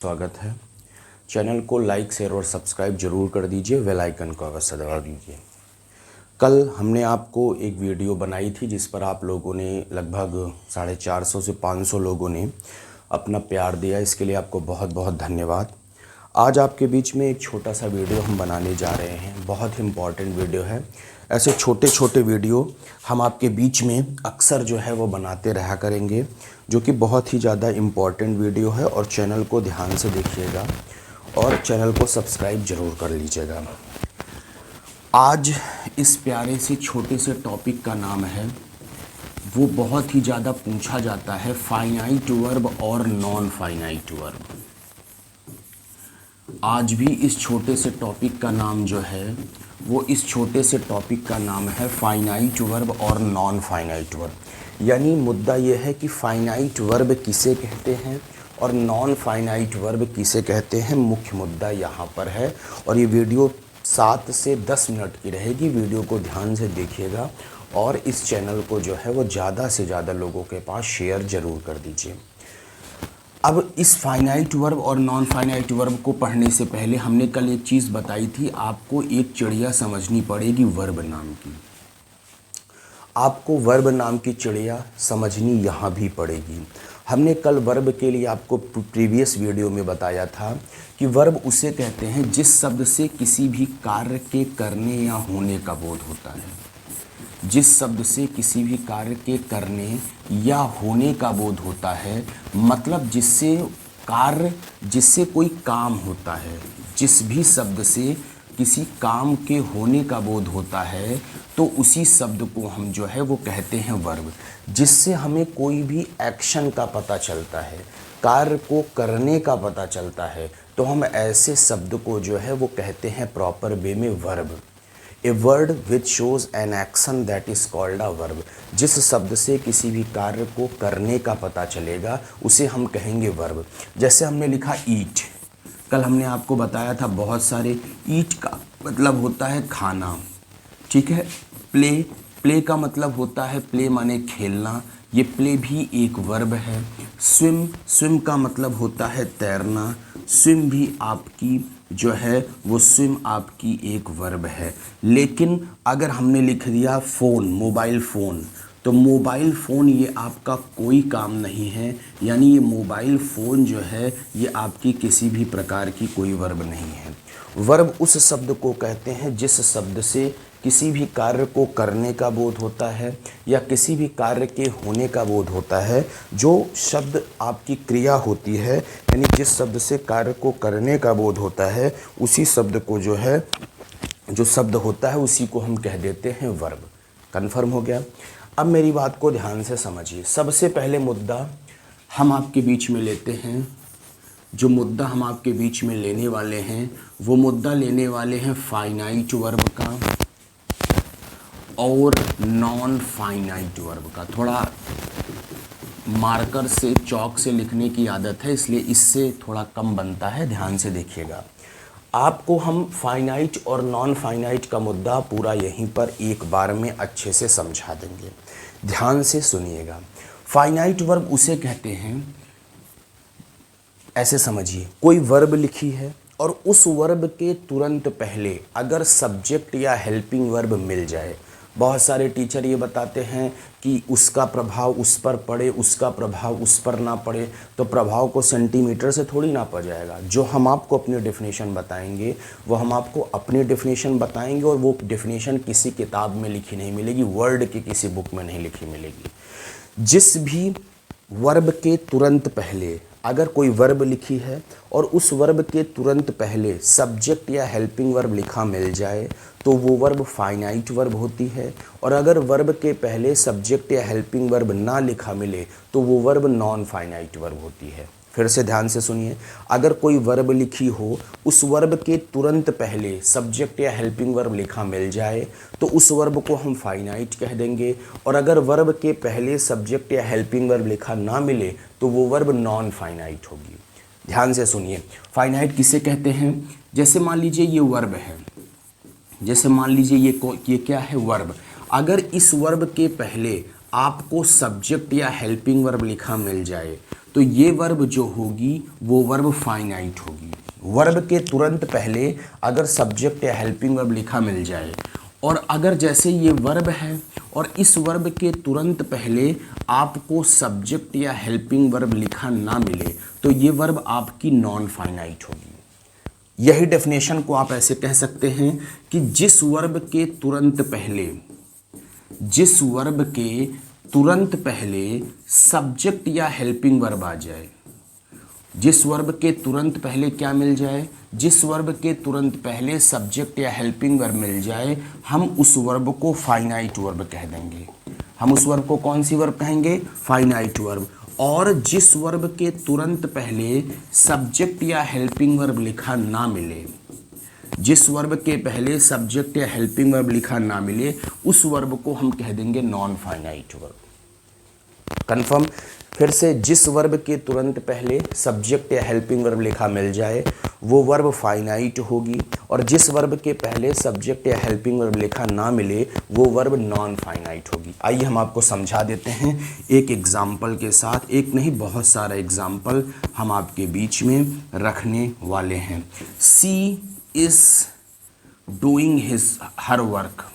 स्वागत है। चैनल को लाइक शेयर और सब्सक्राइब जरूर कर दीजिए, बेल आइकन को अवश्य दबा दीजिए। कल हमने आपको एक वीडियो बनाई थी जिस पर आप लोगों ने लगभग 450 से 500 लोगों ने अपना प्यार दिया। इसके लिए आपको बहुत बहुत धन्यवाद। आज आपके बीच में एक छोटा सा वीडियो हम बनाने जा रहे हैं। बहुत ही इम्पॉर्टेंट वीडियो है। ऐसे छोटे छोटे वीडियो हम आपके बीच में अक्सर जो है वो बनाते रहा करेंगे, जो कि बहुत ही ज़्यादा इम्पॉर्टेंट वीडियो है। और चैनल को ध्यान से देखिएगा और चैनल को सब्सक्राइब ज़रूर कर लीजिएगा। आज इस प्यारे से छोटे से टॉपिक का नाम है, वो बहुत ही ज़्यादा पूछा जाता है, फाइनाइट वर्ब और नॉन फाइनाइट वर्ब। आज भी इस छोटे से टॉपिक का नाम जो है वो इस छोटे से टॉपिक का नाम है फाइनाइट वर्ब और नॉन फाइनाइट वर्ब। यानी मुद्दा ये है कि फाइनाइट वर्ब किसे कहते हैं और नॉन फाइनाइट वर्ब किसे कहते हैं। मुख्य मुद्दा यहाँ पर है और ये वीडियो 7 से 10 मिनट की रहेगी। वीडियो को ध्यान से देखिएगा और इस चैनल को जो है वो ज़्यादा से ज़्यादा लोगों के पास शेयर ज़रूर कर दीजिए। अब इस फाइनाइट वर्ब और नॉन फाइनाइट वर्ब को पढ़ने से पहले हमने कल एक चीज़ बताई थी, आपको एक चिड़िया समझनी पड़ेगी वर्ब नाम की। आपको वर्ब नाम की चिड़िया समझनी यहाँ भी पड़ेगी। हमने कल वर्ब के लिए आपको प्रीवियस वीडियो में बताया था कि वर्ब उसे कहते हैं जिस शब्द से किसी भी कार्य के करने या होने का बोध होता है। जिस शब्द से किसी भी कार्य के करने या होने का बोध होता है, मतलब जिससे कोई काम होता है। जिस भी शब्द से किसी काम के होने का बोध होता है तो उसी शब्द को हम जो है वो कहते हैं वर्ब। जिससे हमें कोई भी एक्शन का पता चलता है, कार्य को करने का पता चलता है, तो हम ऐसे शब्द को जो है वो कहते हैं प्रॉपर वे में verb. A word which shows an action that is called a verb. जिस शब्द से किसी भी कार्य को करने का पता चलेगा उसे हम कहेंगे वर्ब। जैसे हमने लिखा ईट, कल हमने आपको बताया था बहुत सारे। ईट का मतलब होता है खाना, ठीक है। प्ले का मतलब होता है, प्ले माने खेलना, ये प्ले भी एक वर्ब है। स्विम का मतलब होता है तैरना, स्विम भी आपकी जो है वो स्विम आपकी एक वर्ब है। लेकिन अगर हमने लिख दिया फ़ोन, मोबाइल फ़ोन, तो मोबाइल फ़ोन ये आपका कोई काम नहीं है। यानी ये मोबाइल फ़ोन जो है ये आपकी किसी भी प्रकार की कोई वर्ब नहीं है। वर्ब उस शब्द को कहते हैं जिस शब्द से किसी भी कार्य को करने का बोध होता है या किसी भी कार्य के होने का बोध होता है। जो शब्द आपकी क्रिया होती है, यानी जिस शब्द से कार्य को करने का बोध होता है, उसी शब्द को जो है, जो शब्द होता है उसी को हम कह देते हैं वर्ब। कन्फर्म हो गया। अब मेरी बात को ध्यान से समझिए। सबसे पहले मुद्दा हम आपके बीच में लेते हैं। जो मुद्दा हम आपके बीच में लेने वाले हैं वो मुद्दा लेने वाले हैं फाइनाइट वर्ब का और नॉन फाइनाइट वर्ब का। थोड़ा मार्कर से, चौक से लिखने की आदत है, इसलिए इससे थोड़ा कम बनता है। ध्यान से देखिएगा। आपको हम फाइनाइट और नॉन फाइनाइट का मुद्दा पूरा यहीं पर एक बार में अच्छे से समझा देंगे। ध्यान से सुनिएगा। फाइनाइट वर्ब उसे कहते हैं, ऐसे समझिए, कोई वर्ब लिखी है और उस वर्ब के तुरंत पहले अगर सब्जेक्ट या हेल्पिंग वर्ब मिल जाए। बहुत सारे टीचर ये बताते हैं कि उसका प्रभाव उस पर पड़े, उसका प्रभाव उस पर ना पड़े, तो प्रभाव को सेंटीमीटर से थोड़ी नापा जाएगा। जो हम आपको अपनी डेफिनेशन बताएंगे वो हम आपको अपनी डेफिनेशन बताएंगे और वो डेफिनेशन किसी किताब में लिखी नहीं मिलेगी, वर्ड की किसी बुक में नहीं लिखी मिलेगी। जिस भी वर्ब के तुरंत पहले अगर कोई वर्ब लिखी है और उस वर्ब के तुरंत पहले सब्जेक्ट या हेल्पिंग वर्ब लिखा मिल जाए तो वो वर्ब फाइनाइट वर्ब होती है। और अगर वर्ब के पहले सब्जेक्ट या हेल्पिंग वर्ब ना लिखा मिले तो वो वर्ब नॉन फाइनाइट वर्ब होती है। फिर से ध्यान से सुनिए। अगर कोई वर्ब लिखी हो, उस वर्ब के तुरंत पहले सब्जेक्ट या हेल्पिंग वर्ब लिखा मिल जाए तो उस वर्ब को हम फाइनाइट कह देंगे। और अगर वर्ब के पहले सब्जेक्ट या हेल्पिंग वर्ब लिखा ना मिले तो वो वर्ब नॉन फाइनाइट होगी। ध्यान से सुनिए। फाइनाइट किसे कहते हैं? जैसे मान लीजिए ये वर्ब है, जैसे मान लीजिए ये क्या है, वर्ब। अगर इस वर्ब के पहले आपको सब्जेक्ट या हेल्पिंग वर्ब लिखा मिल जाए तो ये वर्ब जो होगी वो वर्ब फाइनाइट होगी। वर्ब के तुरंत पहले अगर सब्जेक्ट या हेल्पिंग वर्ब लिखा मिल जाए और अगर जैसे ये वर्ब है और इस वर्ब के तुरंत पहले आपको सब्जेक्ट या हेल्पिंग वर्ब लिखा ना मिले तो ये वर्ब आपकी नॉन फाइनाइट होगी। यही डेफिनेशन को आप ऐसे कह सकते हैं कि जिस वर्ब के तुरंत पहले सब्जेक्ट या हेल्पिंग वर्ब आ जाए, जिस वर्ब के तुरंत पहले क्या मिल जाए, जिस वर्ब के तुरंत पहले सब्जेक्ट या हेल्पिंग वर्ब मिल जाए, हम उस वर्ब को फाइनाइट वर्ब कह देंगे। हम उस वर्ब को कौन सी वर्ब कहेंगे? Finite verb. और जिस वर्ब के तुरंत पहले सब्जेक्ट या हेल्पिंग वर्ब लिखा ना मिले, जिस वर्ब के पहले सब्जेक्ट या हेल्पिंग वर्ब लिखा ना मिले, उस वर्ब को हम कह देंगे नॉन फाइनाइट वर्ब। कंफर्म? फिर से, जिस वर्ब के तुरंत पहले सब्जेक्ट या हेल्पिंग वर्ब लिखा मिल जाए वो वर्ब फाइनाइट होगी, और जिस वर्ब के पहले सब्जेक्ट या हेल्पिंग वर्ब लिखा ना मिले वो वर्ब नॉन फाइनाइट होगी। आइए हम आपको समझा देते हैं एक एग्जाम्पल के साथ। एक नहीं, बहुत सारा एग्जाम्पल हम आपके बीच में रखने वाले हैं। सी इज डूइंग हर वर्क।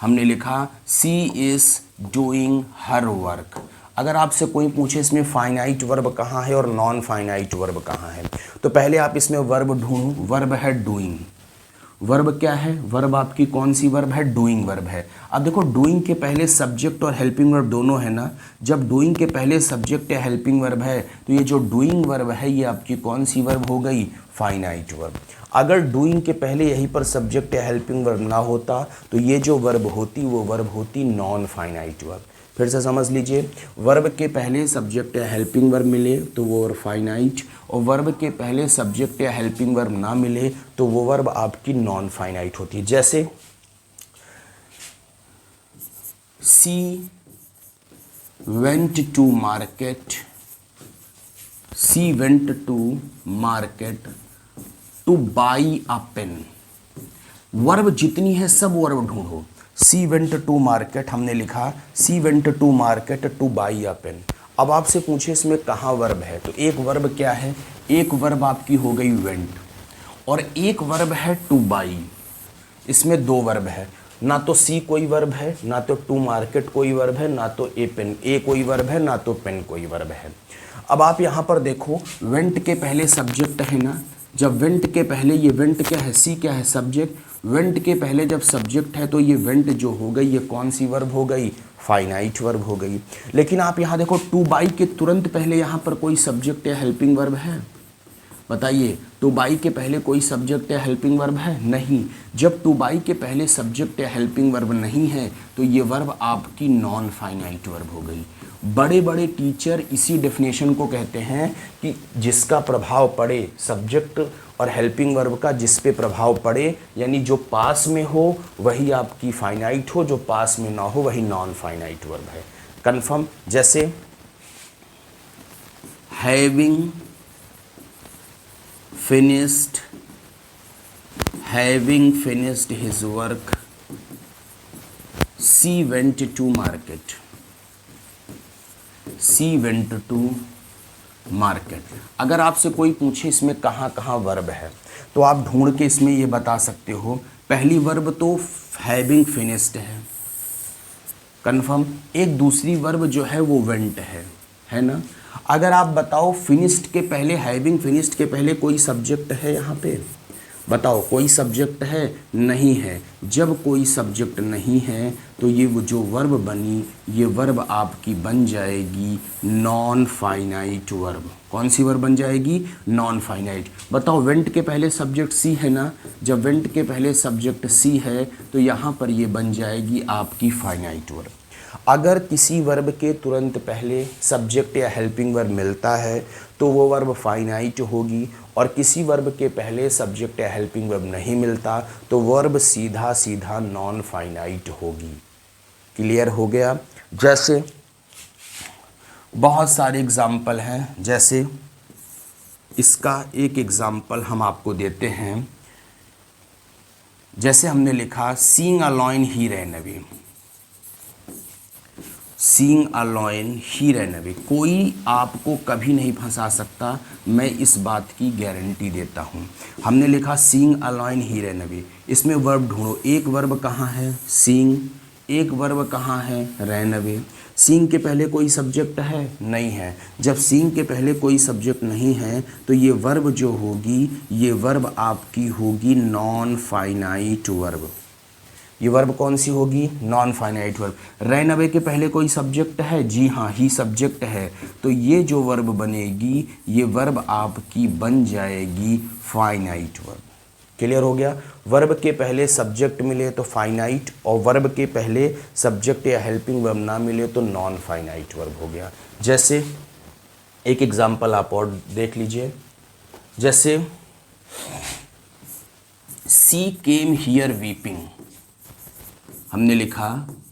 हमने लिखा सी इज डूइंग हर वर्क। अगर आपसे कोई पूछे इसमें फाइनाइट वर्ब कहाँ है और नॉन फाइनाइट वर्ब कहाँ है, तो पहले आप इसमें वर्ब ढूंढो। वर्ब है डूइंग। वर्ब क्या है? वर्ब आपकी कौन सी वर्ब है? डूइंग वर्ब है। अब देखो, डूइंग के पहले सब्जेक्ट और हेल्पिंग वर्ब दोनों है ना। जब डूइंग के पहले सब्जेक्ट या हेल्पिंग वर्ब है तो ये जो डूइंग वर्ब है ये आपकी कौन सी वर्ब हो गई? Finite verb. अगर डूइंग के पहले यहीं पर सब्जेक्ट या हेल्पिंग वर्ब ना होता तो ये जो वर्ब होती वो वर्ब होती नॉन फाइनाइट वर्ब। फिर से समझ लीजिए, वर्ब के पहले सब्जेक्ट या हेल्पिंग वर्ब मिले तो वो वर्ब फाइनाइट, और वर्ब के पहले सब्जेक्ट या हेल्पिंग वर्ब ना मिले तो वो वर्ब आपकी नॉन फाइनाइट होती है। जैसे she went to market, she went to market to buy a pen. Verb जितनी है सब वर्ब ढूंढो। सी वेंट टू मार्केट हमने लिखा, she went to market to buy a pen. अब आपसे पूछे इसमें कहाँ वर्ब है, तो एक वर्ब क्या है? एक वर्ब आपकी हो गई वेंट, और एक वर्ब है टू बाई। इसमें दो वर्ब है, ना तो सी कोई वर्ब है, ना तो टू मार्केट कोई वर्ब है, ना तो ए पेन ए कोई वर्ब है, ना तो पेन कोई वर्ब है। अब आप यहाँ पर देखो, वेंट के पहले सब्जेक्ट है ना। जब वेंट के पहले, ये वेंट क्या है? सी क्या है? सब्जेक्ट। वेंट के पहले जब सब्जेक्ट है तो ये वेंट जो हो गई ये कौन सी वर्ब हो गई? फाइनाइट वर्ब हो गई। लेकिन आप यहाँ देखो, टू बाई के तुरंत पहले यहाँ पर कोई सब्जेक्ट या हेल्पिंग वर्ब है? बताइए, टू बाई के पहले कोई सब्जेक्ट या हेल्पिंग वर्ब है? नहीं। जब टू बाई के पहले सब्जेक्ट या हेल्पिंग वर्ब नहीं है तो ये वर्ब आपकी नॉन फाइनाइट वर्ब हो गई। बड़े बड़े टीचर इसी डेफिनेशन को कहते हैं कि जिसका प्रभाव पड़े सब्जेक्ट और हेल्पिंग वर्ब का, जिस पे प्रभाव पड़े, यानी जो पास में हो वही आपकी फाइनाइट हो, जो पास में ना हो वही नॉन फाइनाइट वर्ब है। कंफर्म? जैसे having finished his work, she went to market. She went to market. अगर आपसे कोई पूछे इसमें कहाँ कहाँ वर्ब है तो आप ढूंढ के इसमें ये बता सकते हो। पहली वर्ब तो हैविंग फिनिश्ड है, कंफर्म। एक दूसरी वर्ब जो है वो वेंट है ना। अगर आप बताओ फिनिश्ड के पहले, हैविंग फिनिश्ड के पहले कोई सब्जेक्ट है यहाँ पे? बताओ, कोई सब्जेक्ट है? नहीं है। जब कोई सब्जेक्ट नहीं है तो ये वो जो वर्ब बनी ये वर्ब आपकी बन जाएगी नॉन फाइनाइट वर्ब। कौन सी वर्ब बन जाएगी? Non finite. बताओ, वेंट के पहले सब्जेक्ट सी है ना। जब वेंट के पहले सब्जेक्ट सी है तो यहाँ पर ये बन जाएगी आपकी फाइनाइट वर्ब। अगर किसी वर्ब के तुरंत पहले सब्जेक्ट या हेल्पिंग वर्ब मिलता है तो वो वर्ब फाइनाइट होगी, और किसी वर्ब के पहले सब्जेक्ट या हेल्पिंग वर्ब नहीं मिलता तो वर्ब सीधा सीधा नॉन फाइनाइट होगी। क्लियर हो गया? जैसे बहुत सारे एग्जाम्पल हैं, जैसे इसका एक एग्जाम्पल हम आपको देते हैं। जैसे हमने लिखा seeing a lion he ran away. Seeing a lion he run away. कोई आपको कभी नहीं फंसा सकता, मैं इस बात की गारंटी देता हूँ। हमने लिखा seeing a lion he run away, इसमें वर्ब ढूंढो। एक वर्ब कहाँ है? सीइंग। एक वर्ब कहाँ है? Run away. सीइंग के पहले कोई सब्जेक्ट है? नहीं है। जब सीइंग के पहले कोई सब्जेक्ट नहीं है तो ये वर्ब जो होगी, ये वर्ब आपकी होगी नॉन फाइनाइट वर्ब। ये वर्ब कौन सी होगी? Non finite verb. Run away के पहले कोई सब्जेक्ट है? जी हाँ, ही सब्जेक्ट है। तो ये जो वर्ब बनेगी, ये वर्ब आपकी बन जाएगी फाइनाइट वर्ब। क्लियर हो गया? वर्ब के पहले सब्जेक्ट मिले तो फाइनाइट, और वर्ब के पहले सब्जेक्ट या हेल्पिंग वर्ब ना मिले तो नॉन फाइनाइट वर्ब हो गया। जैसे एक एग्जांपल आप और देख लीजिए, जैसे सी केम हियर वीपिंग। हमने लिखा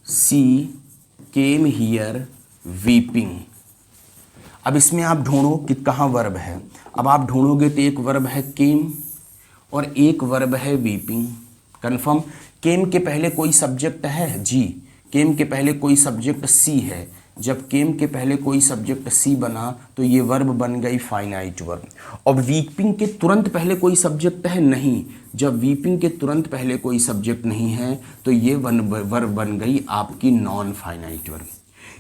सी केम हियर वीपिंग। अब इसमें आप ढूंढो कि कहाँ वर्ब है। अब आप ढूंढोगे तो एक वर्ब है केम और एक वर्ब है वीपिंग। कन्फर्म? केम के पहले कोई सब्जेक्ट है? जी, केम के पहले कोई सब्जेक्ट सी है। जब केम के पहले कोई सब्जेक्ट सी बना तो ये वर्ब बन गई फाइनाइट वर्ब। और वीपिंग के तुरंत पहले कोई सब्जेक्ट है? नहीं। जब वीपिंग के तुरंत पहले कोई सब्जेक्ट नहीं है तो ये वर्ब बन गई आपकी नॉन फाइनाइट वर्ब।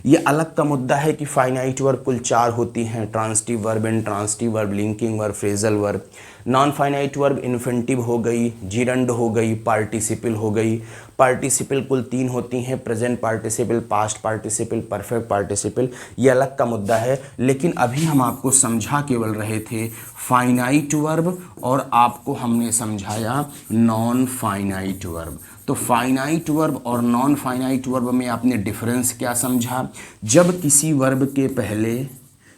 ये अलग का मुद्दा है कि फाइनाइट वर्ब कुल 4 होती हैं, transitive verb, intransitive verb, linking verb, phrasal verb. Non finite verb infinitive हो गई, जिरंड हो गई, पार्टिसिपल हो गई। पार्टिसिपल कुल 3 होती हैं, present participle, past participle, perfect participle. ये अलग का मुद्दा है, लेकिन अभी हम आपको समझा केवल रहे थे फाइनाइट वर्ब और आपको हमने समझाया नॉन फाइनाइट वर्ब। तो फाइनाइट वर्ब और नॉन फाइनाइट वर्ब में आपने डिफरेंस क्या समझा? जब किसी वर्ब के पहले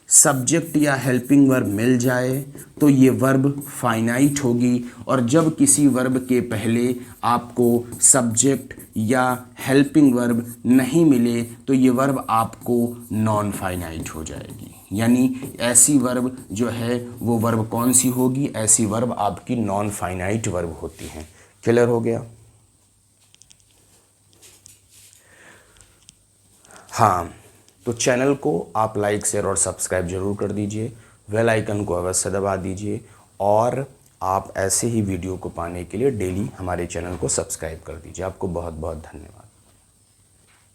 सब्जेक्ट या हेल्पिंग वर्ब मिल जाए तो ये वर्ब फाइनाइट होगी, और जब किसी वर्ब के पहले आपको सब्जेक्ट या हेल्पिंग वर्ब नहीं मिले तो ये वर्ब आपको नॉन फाइनाइट हो जाएगी। यानी ऐसी वर्ब जो है वो वर्ब कौन सी होगी? ऐसी वर्ब आपकी नॉन फाइनाइट वर्ब होती हैं। क्लियर हो गया? हाँ, तो चैनल को आप लाइक, शेयर और सब्सक्राइब जरूर कर दीजिए। बेल आइकन को अवश्य दबा दीजिए, और आप ऐसे ही वीडियो को पाने के लिए डेली हमारे चैनल को सब्सक्राइब कर दीजिए। आपको बहुत बहुत धन्यवाद।